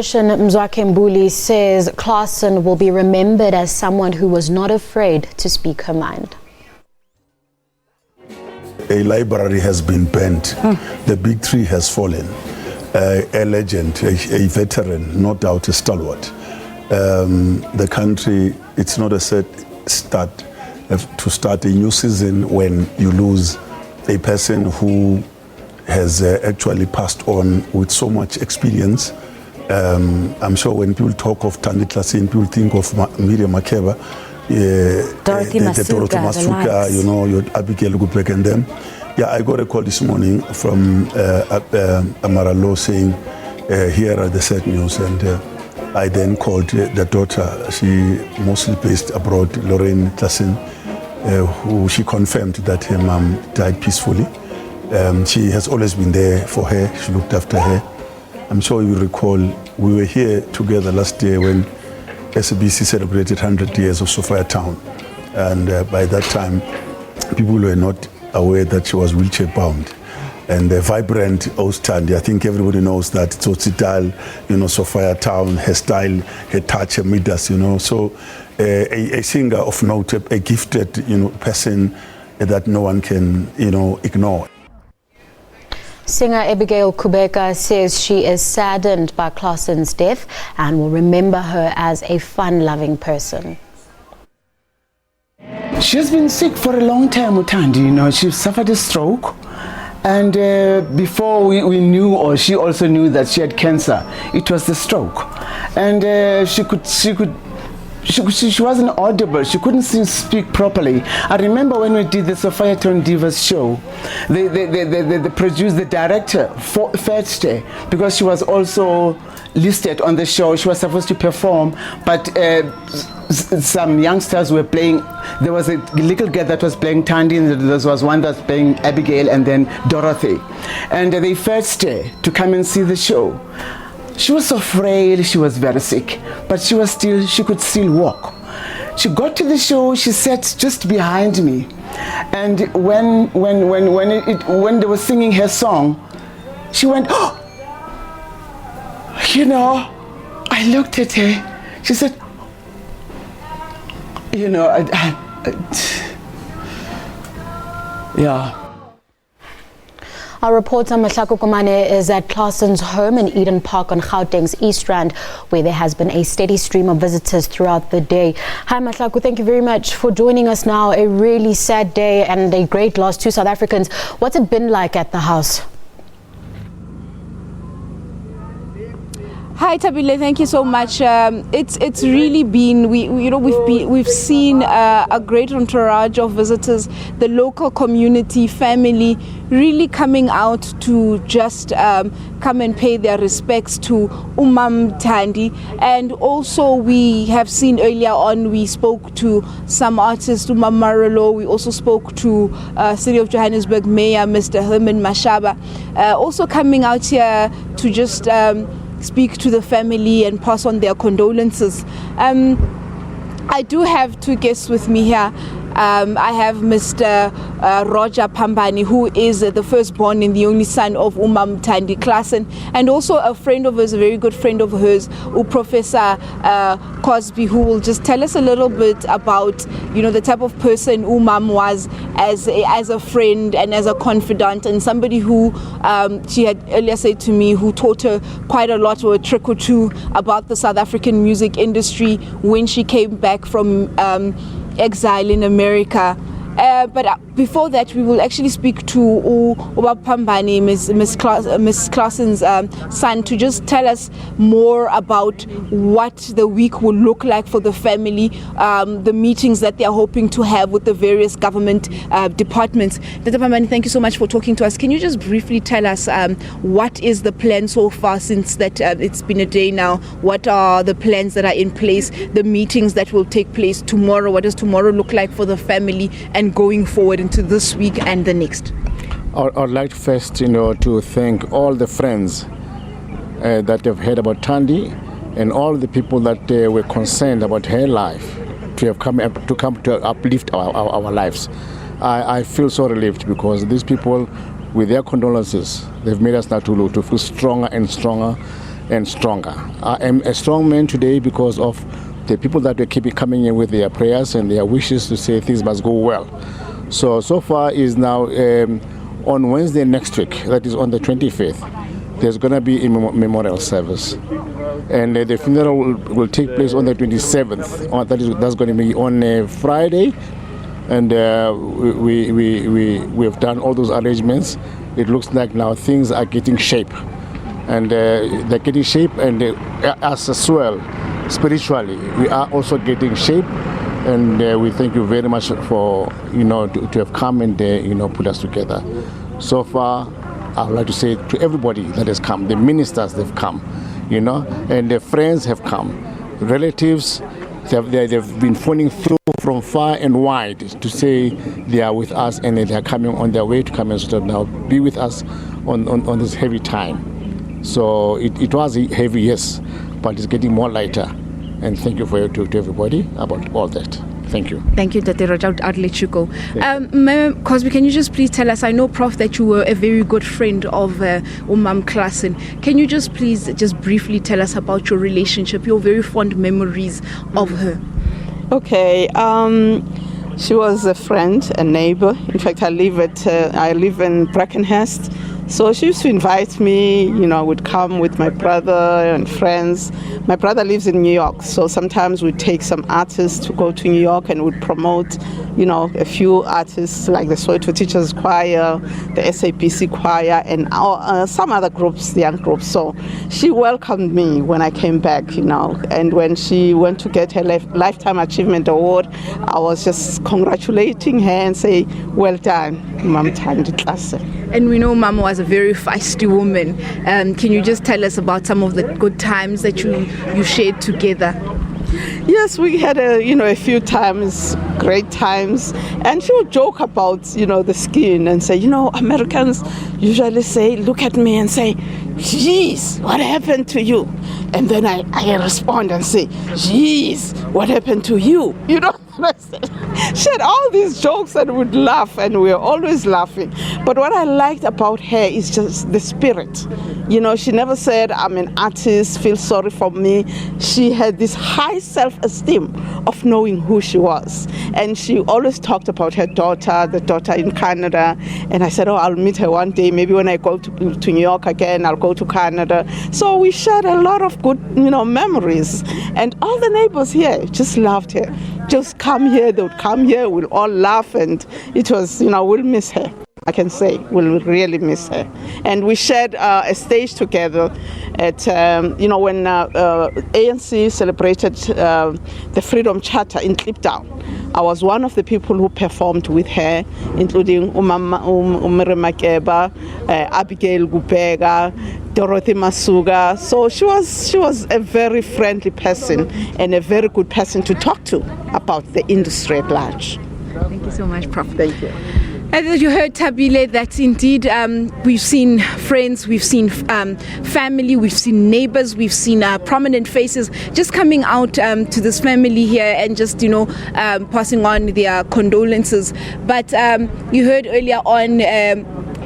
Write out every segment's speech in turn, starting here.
Mzwakhe Mbuli says Klaasen will be remembered as someone who was not afraid to speak her mind. A library has been burnt. The big tree has fallen. A legend, a veteran, no doubt a stalwart. The country, it's not a set start to start a new season when you lose a person who has actually passed on with so much experience. I'm sure when people talk of Thandi Klaasen, people think of Miriam Makeba, Dorothy Masuka, you know, your Abigail Gupek and them. Yeah, I got a call this morning from Amara Law saying, here are the sad news, and I then called the daughter, she mostly based abroad, Lorraine Klaasen, who she confirmed that her mom died peacefully. She has always been there for her, she looked after her. I'm sure you recall, we were here together last year when SABC celebrated 100 years of Sophia Town. And by that time, people were not aware that she was wheelchair bound. And the vibrant Thandi, I think everybody knows that Tsotsital, you know, Sophia Town, her style, her touch, her midas, you know. So a singer of note, a gifted, you know, person that no one can, you know, ignore. Singer Abigail Kubeka says she is saddened by Klaasen's death and will remember her as a fun-loving person. She's been sick for a long time, Thandi. You know, she suffered a stroke, and before we knew, or she also knew that she had cancer, it was the stroke, and she wasn't audible. She couldn't speak properly. I remember when we did the Sophia Town Divas show, the producer, the director, fetched her because she was also listed on the show. She was supposed to perform, but some youngsters were playing. There was a little girl that was playing Thandi, and there was one that was playing Abigail, and then Dorothy. And they fetched her to come and see the show. She was so frail, she was very sick, but she could still walk. She got to the show, she sat just behind me. And when they were singing her song, she went, oh! You know, I looked at her, she said, you know, yeah. Our reporter Mahlako Komane is at Klaasen's home in Eden Park on Gauteng's East Rand, where there has been a steady stream of visitors throughout the day. Hi Mahlako, thank you very much for joining us now. A really sad day and a great loss to South Africans. What's it been like at the house? Hi Tabile, thank you so much. It's really been we've seen a great entourage of visitors, the local community, family, really coming out to just come and pay their respects to Thandi. And also we have seen earlier on, we spoke to some artists, Maralo. We also spoke to City of Johannesburg Mayor Mr. Herman Mashaba, also coming out here to just speak to the family and pass on their condolences. I do have two guests with me here. I have Mr. Roger Pambani, who is the firstborn and the only son of Thandi Klaasen, and also a friend of hers, a very good friend of hers, Professor Cosby, who will just tell us a little bit about, you know, the type of person was as a friend and as a confidant, and somebody who she had earlier said to me, who taught her quite a lot, or a trick or two, about the South African music industry when she came back from exile in America. But before that, we will actually speak to Oba Pambani, Miss Klaasen's son, to just tell us more about what the week will look like for the family, the meetings that they are hoping to have with the various government departments. Dr. Pambani, thank you so much for talking to us. Can you just briefly tell us what is the plan so far, since that it's been a day now? What are the plans that are in place, the meetings that will take place tomorrow? What does tomorrow look like for the family and going forward into this week and the next? I'd like first, to thank all the friends that have heard about Thandi, and all the people that were concerned about her life, to come to uplift our lives. I feel so relieved, because these people, with their condolences, they've made us now to feel stronger and stronger. and stronger. I am a strong man today because of the people that will keep coming in with their prayers and their wishes to say things must go well. So far is now on Wednesday next week, that is on the 25th, there's going to be a memorial service. And the funeral will take place on the 27th. That's going to be on a Friday. And we have done all those arrangements. It looks like now things are getting shape. And they're getting shape, and us as well, spiritually, we are also getting shape. And we thank you very much for, to have come and, put us together. So far, I would like to say to everybody that has come, the ministers, they've come, and the friends have come, relatives, they've been phoning through from far and wide to say they are with us and they are coming on their way to come and sort of now be with us on this heavy time. So it was heavy, yes, but it's getting more lighter. And thank you to everybody about all that. Thank you. Thank you, Tate Roger. I'll let you go. Ma'am Cosby, can you just please tell us, I know, Prof, that you were a very good friend of Umam Klaasen. Can you just please briefly tell us about your relationship, your very fond memories of her? Okay. She was a friend, a neighbor. In fact, I live in Brackenhurst. So she used to invite me, I would come with my brother and friends. My brother lives in New York, so sometimes we'd take some artists to go to New York and would promote, a few artists like the Soweto Teachers Choir, the SABC Choir, and some other groups, the young groups. So she welcomed me when I came back, and when she went to get her Lifetime Achievement Award, I was just congratulating her and say, well done, Ma'am Thandi Klaasen. And we know Mama was a very feisty woman. Can you just tell us about some of the good times that you shared together? Yes, we had a few times, great times, and she would joke about the skin and say, Americans usually say, look at me and say, geez, what happened to you? And then I respond and say, geez, what happened to you? She had all these jokes and would laugh, and we were always laughing. But what I liked about her is just the spirit. She never said, I'm an artist, feel sorry for me. She had this high self-esteem of knowing who she was. And she always talked about her daughter, the daughter in Canada. And I said, I'll meet her one day. Maybe when I go to New York again, I'll go to Canada. So we shared a lot of good, memories. And all the neighbors here just loved her. Just come here, they would come here, we'll all laugh, and it was, we'll miss her. I can say we'll really miss her. And we shared a stage together at, when ANC celebrated the Freedom Charter in Kliptown. I was one of the people who performed with her, including Umere Makeba, Abigail Gupega, Dorothy Masuga. So she was a very friendly person and a very good person to talk to about the industry at large. Thank you so much, Prof. Thank you. As you heard, Tabile, that indeed we've seen friends, we've seen family, we've seen neighbors, we've seen prominent faces just coming out to this family here and just, passing on their condolences. But you heard earlier on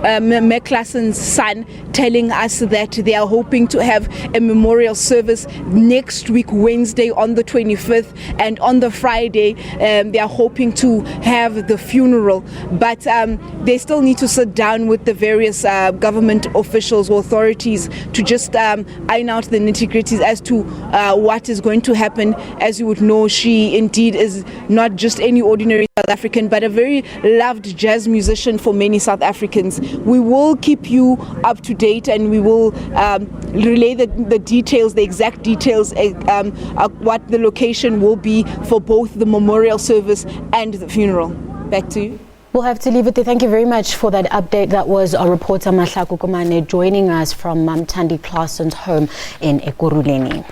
Mme Klaasen's son telling us that they are hoping to have a memorial service next week, Wednesday on the 25th, and on the Friday they are hoping to have the funeral. But they still need to sit down with the various government officials or authorities to just iron out the nitty-gritties as to what is going to happen. As you would know, she indeed is not just any ordinary South African, but a very loved jazz musician for many South Africans. We will keep you up to date, and we will relay the details, the exact details, what the location will be for both the memorial service and the funeral. Back to you. We'll have to leave it there. Thank you very much for that update. That was our reporter Mahlaku Kumane joining us from Thandi Klaasen's home in Ekurhuleni.